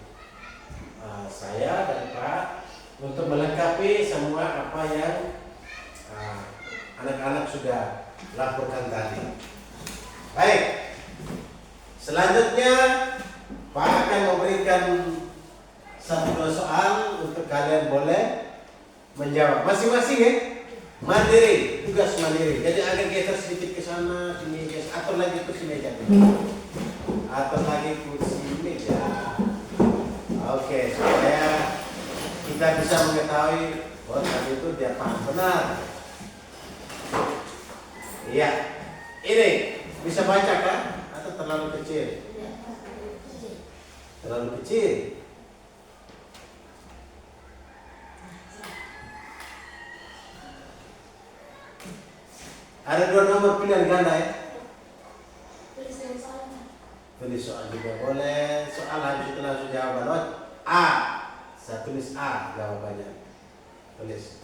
[SPEAKER 2] saya dan Pak untuk melengkapi semua apa yang anak-anak sudah laporkan tadi. Baik, selanjutnya Pak akan memberikan 1-2 soal untuk kalian boleh menjawab masing-masing ya. Mandiri, tugas mandiri. Jadi agak geser sedikit ke sana, sini geser, atur lagi kursi meja. Atur lagi kursi meja. Oke, supaya kita bisa mengetahui bahwa tadi itu dia paham benar. Iya, ini bisa baca kan? Atau terlalu kecil? Terlalu kecil. Ada 2 nomor pilihan ganda ya. Tulis soal juga boleh. Soal habis itu langsung jawaban. A. Saya tulis A jawabannya. Tulis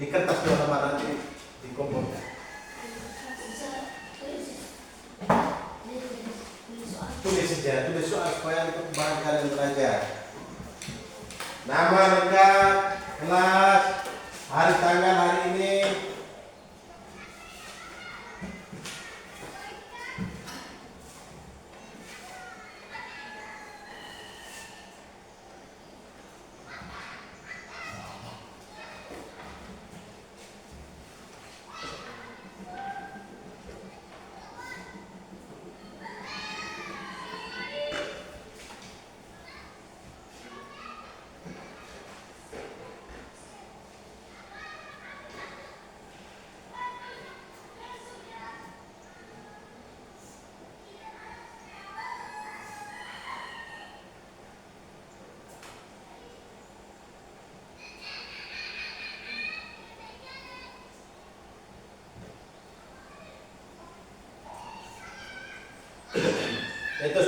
[SPEAKER 2] di kertas 2 lembar nanti dikumpulkan. Tulis saja, tulis soal supaya untuk bahan kalian belajar. Nama lengkap, kelas, hari tanggal hari ini,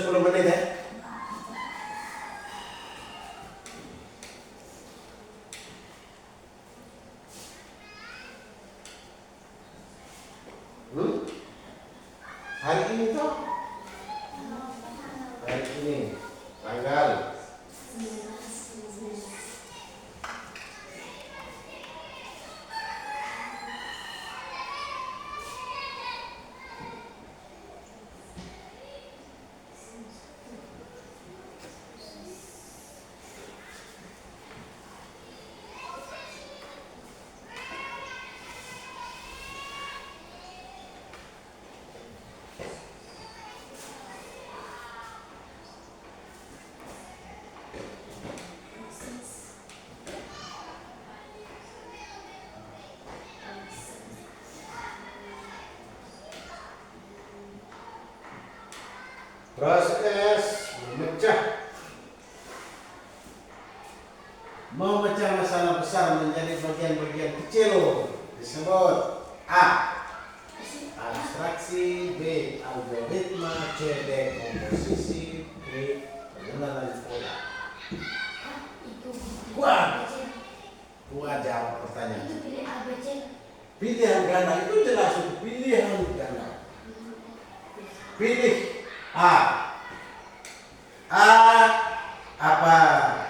[SPEAKER 2] 10 menit ya. Hari ini toh? Hari ini tanggal proses memecah masalah besar menjadi bagian-bagian kecil disebut A. Abstraksi, B. Algoritma, C. Dekomposisi, D. Pengenalan pola. Gua jawab pertanyaan.
[SPEAKER 1] Itu pilih A, B, C.
[SPEAKER 2] Pilihan ganda itu jelas itu pilihan ganda. Pilih A. A apa?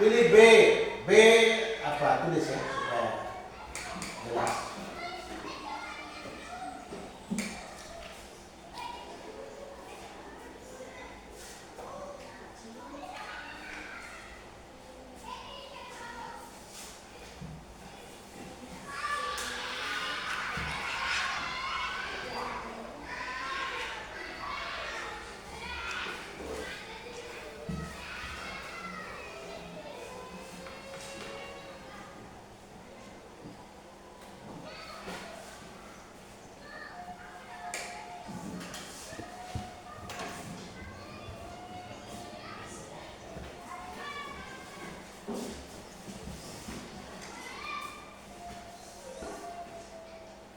[SPEAKER 2] Pilih B. B apa? Tulis ya supaya jelas.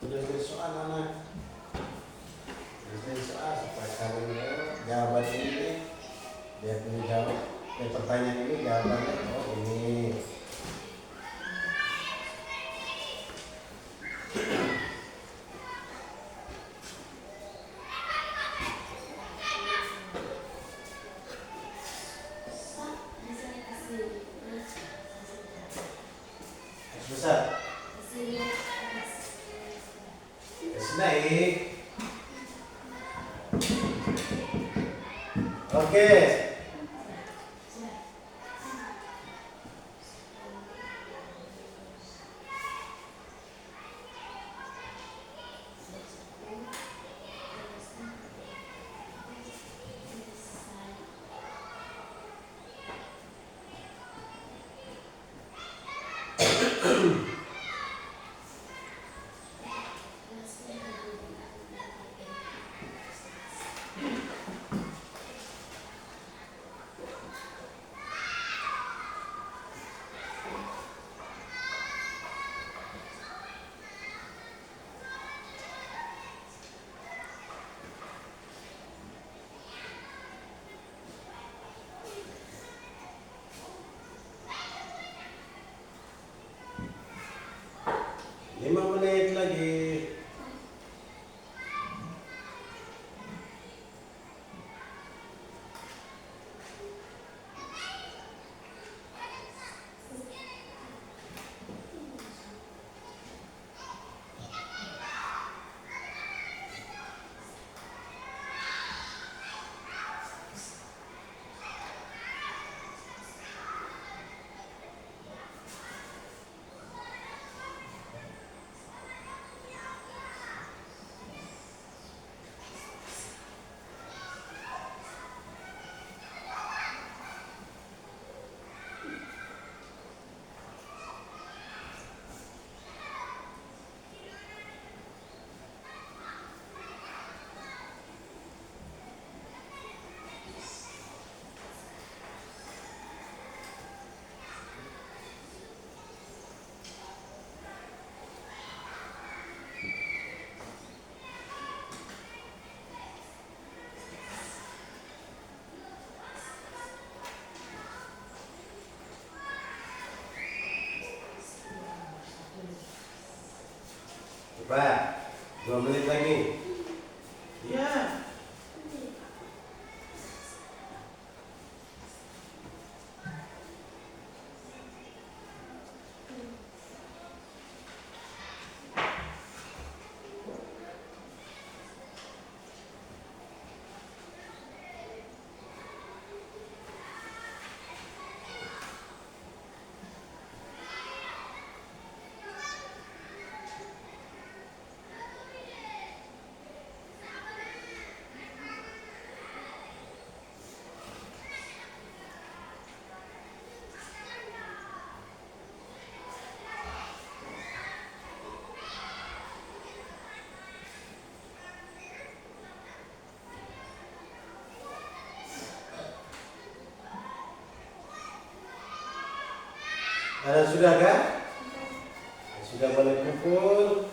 [SPEAKER 2] Tulis soal anak. Tulis soal supaya kalian jawaban ini dia punya jawab. Pertanyaan ini jawabannya oh ini. Besar. Naik. Oke. Lima menit lagi. Cepat. 2 menit lagi. Ya. Ada sudah kan? Sudah boleh kumpul.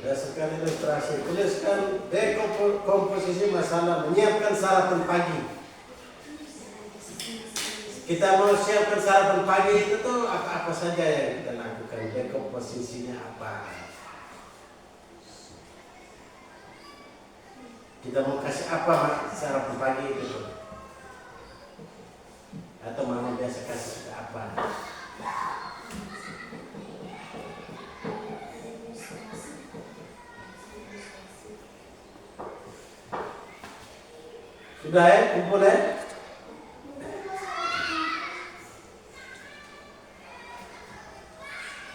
[SPEAKER 2] Berdasarkan ilustrasi, tuliskan dekomposisi masalah menyiapkan sarapan pagi. Kita mau siapkan sarapan pagi itu tuh apa saja yang kita lakukan, dekomposisinya apa. Kita mau kasih apa sarapan pagi itu tuh? Atau mama biasa kasih apa? Sudah ya, kumpul ya.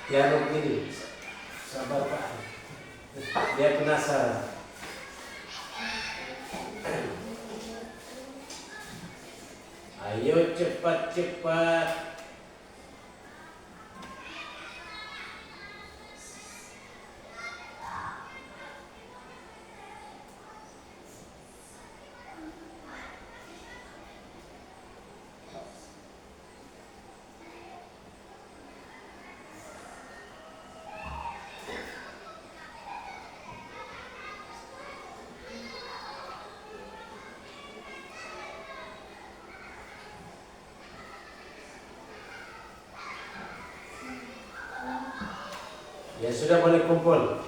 [SPEAKER 2] Dialog ini, sabar Pak. Dia penasaran. Ayo cepat-cepat. Ya sudah boleh kumpul.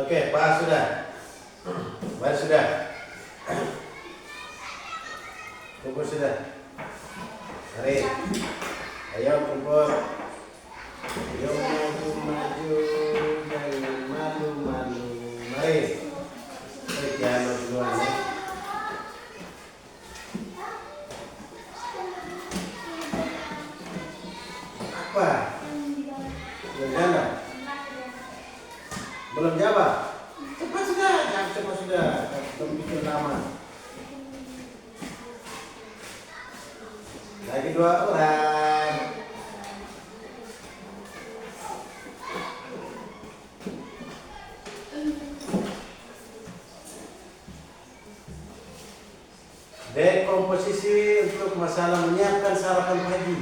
[SPEAKER 2] Oke, Pak sudah. Pak sudah. Kumpul sudah. Mari. Ayo kumpul. Ayo maju, jangan malu-malu. Mari. Dialog duluan ya. Apa? Belum jawab? Belum jawab? Cepat sudah, cepat sudah. Belum bikin lama. Lagi 2 orang. Dekomposisi untuk masalah menyiapkan sarapan pagi.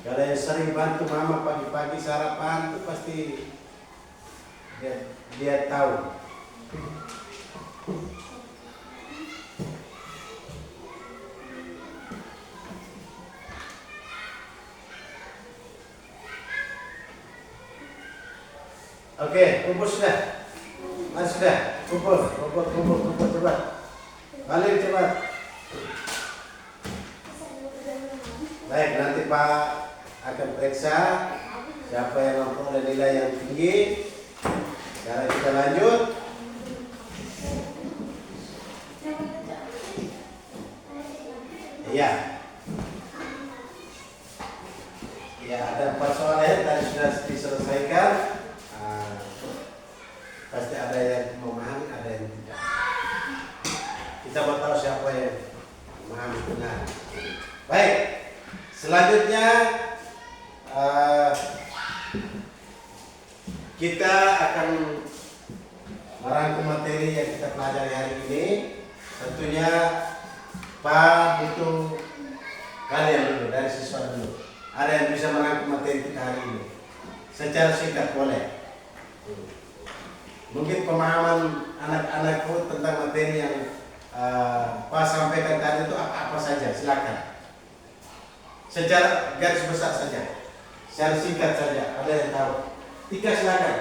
[SPEAKER 2] Kalau yang sering bantu mama pagi-pagi sarapan itu pasti dia tahu. Oke, kumpul sudah. Mas sudah, kumpul cepat. Balik cepat. Baik, nanti Pak akan periksa siapa yang memperoleh nilai yang tinggi. Sekarang kita lanjut. Iya. Ya, ada 4 soal ya, tadi sudah diselesaikan. Pasti ada yang memahami, ada yang tidak. siapa yang memahami benar. Baik, selanjutnya kita akan merangkum materi yang kita pelajari hari ini. Tentunya Pak butuh kalian dulu, dari siswa dulu. Ada yang bisa merangkum materi kita hari ini secara singkat boleh. Mungkin pemahaman anak-anakku tentang materi yang Pak sampaikan tadi itu apa saja, silakan. Secara garis besar saja, secara singkat saja. Ada yang tahu? Tika silakan.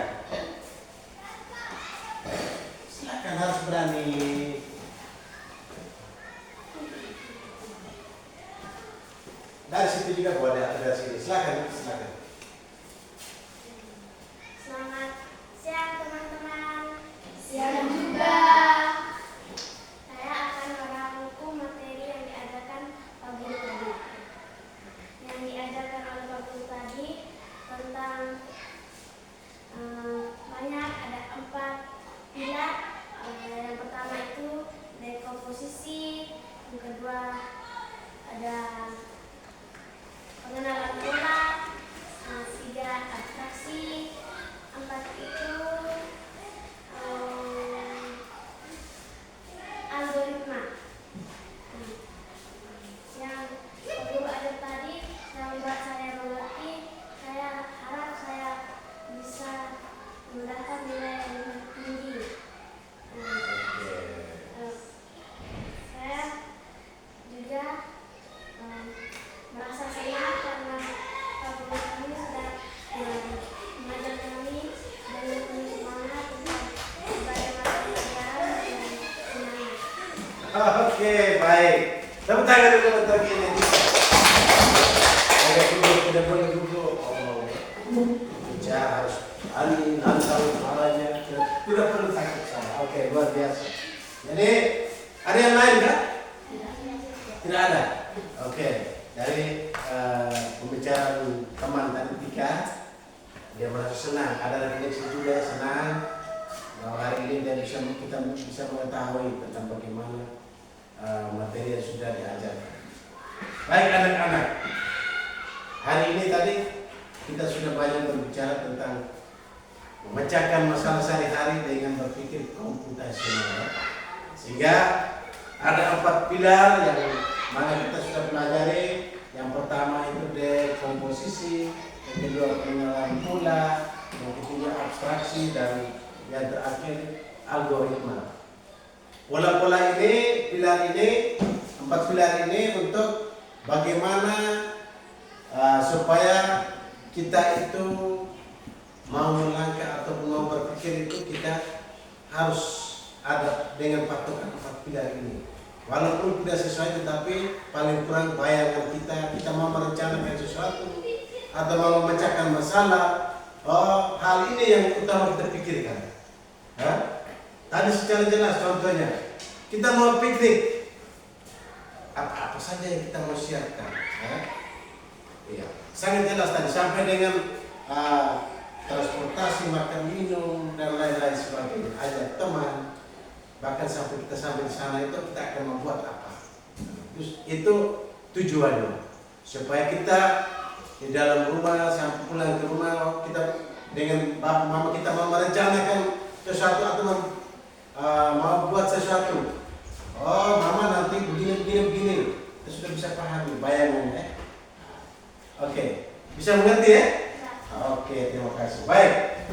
[SPEAKER 2] Silakan, harus berani. Dari situ juga boleh, atau dari sini. Silakan, silakan.
[SPEAKER 3] Selamat siang teman-teman. Siang juga. Saya akan merangkum materi yang diajarkan Pak Guru tadi. Yang diajarkan oleh Pak Guru tadi tentang banyak, ada 4 pilar. Yang pertama itu dekomposisi, yang kedua ada pengenalan pola, 3 abstraksi, 4 itu algoritma. Yang Pak Guru ajar tadi membuat saya mengerti. Saya harap saya bisa mendapat nilai yang lebih tinggi. Saya juga merasa senang karena Pak Guru kami sudah mengajar kami dengan penuh semangat untuk bagaimana pelajaran dan semangat.
[SPEAKER 2] Oke, baik. Tepuk tangan dulu untuk ini. Agak duduk, tidak boleh duduk. Bicara harus tahu suaranya. Tidak perlu takut sama. Oke, luar biasa. Jadi, ada yang lain kan? Tidak ada. Oke, dari pembicaraan teman tadi Tika, dia merasa senang. Ada refleksi juga, senang bahwa hari ini dia kita bisa mengetahui tentang bagaimana materi yang sudah diajarkan. Baik anak-anak, hari ini tadi kita sudah banyak berbicara tentang memecahkan masalah sehari-hari dengan berpikir komputasional. Sehingga ada 4 pilar yang mana kita sudah pelajari. Yang pertama itu dekomposisi, yang kedua pengenalan pola, yang ketiga abstraksi, dan yang terakhir algoritma. Pola-pola ini, pilar ini, 4 pilar ini untuk bagaimana supaya kita itu mau melangkah atau mau berpikir itu kita harus ada dengan patokan 4 pilar ini. Walaupun tidak sesuai, tetapi paling kurang bayangan kita mau merencanakan sesuatu atau mau memecahkan masalah. Oh, hal ini yang utama kita pikirkan. Tadi secara jelas contohnya, kita mau piknik, apa saja yang kita mau siapkan. Iya, sangat jelas tadi sampai dengan transportasi, makan minum dan lain-lain sebagainya. Ajak teman, bahkan sampai kita sampai di sana itu kita akan membuat apa. Terus itu tujuannya supaya kita di dalam rumah sampai pulang ke rumah kita dengan bapak mama kita mau merencanakan sesuatu atau mau buat sesuatu. Oh, mama nanti begini. Kita sudah bisa pahami bayangannya. Oke, bisa mengerti ya? Oke, terima kasih. Baik,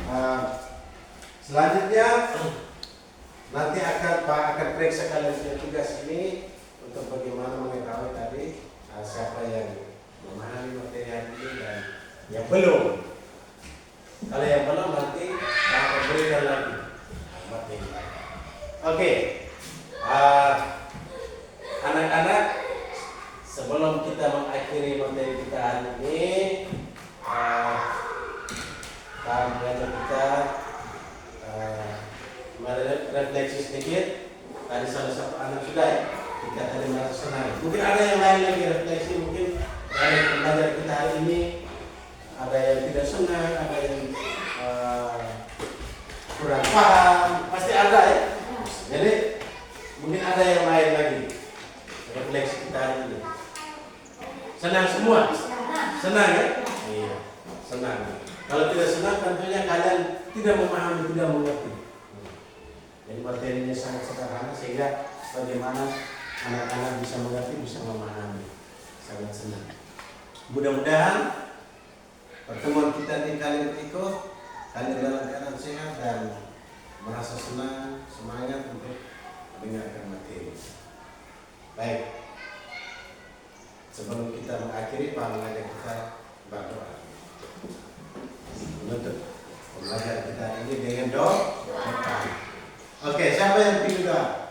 [SPEAKER 2] selanjutnya nanti Pak akan periksa kalian tugas ini untuk bagaimana mengetahui tadi siapa yang memahami materi hari ini dan yang belum. Kalau yang belum nanti Pak akan berikan lagi materi. Oke, anak-anak, sebelum kita mengakhiri materi kita hari ini, Pak mengajar kita merefleksi sedikit. Tadi salah satu anak sudah kita tadi merasa senang. Mungkin ada yang lain lagi refleksi, mungkin dari pembelajaran kita hari ini ada yang tidak senang, ada yang kurang paham, pasti ada ya. Jadi mungkin ada yang lain lagi. tidak memahami, tidak mengerti. Jadi materinya sangat sederhana sehingga bagaimana anak-anak bisa mengerti, bisa memahami. Sangat senang. Mudah-mudahan pertemuan kita di kali berikut kalian dalam keadaan sehat dan merasa senang, semangat untuk mendengarkan materi. Baik. Sebelum kita mengakhiri, Pak mengajar kita berdoa. Menutup pembelajaran kita ini dengan doa. Oke, siapa yang pilih doa?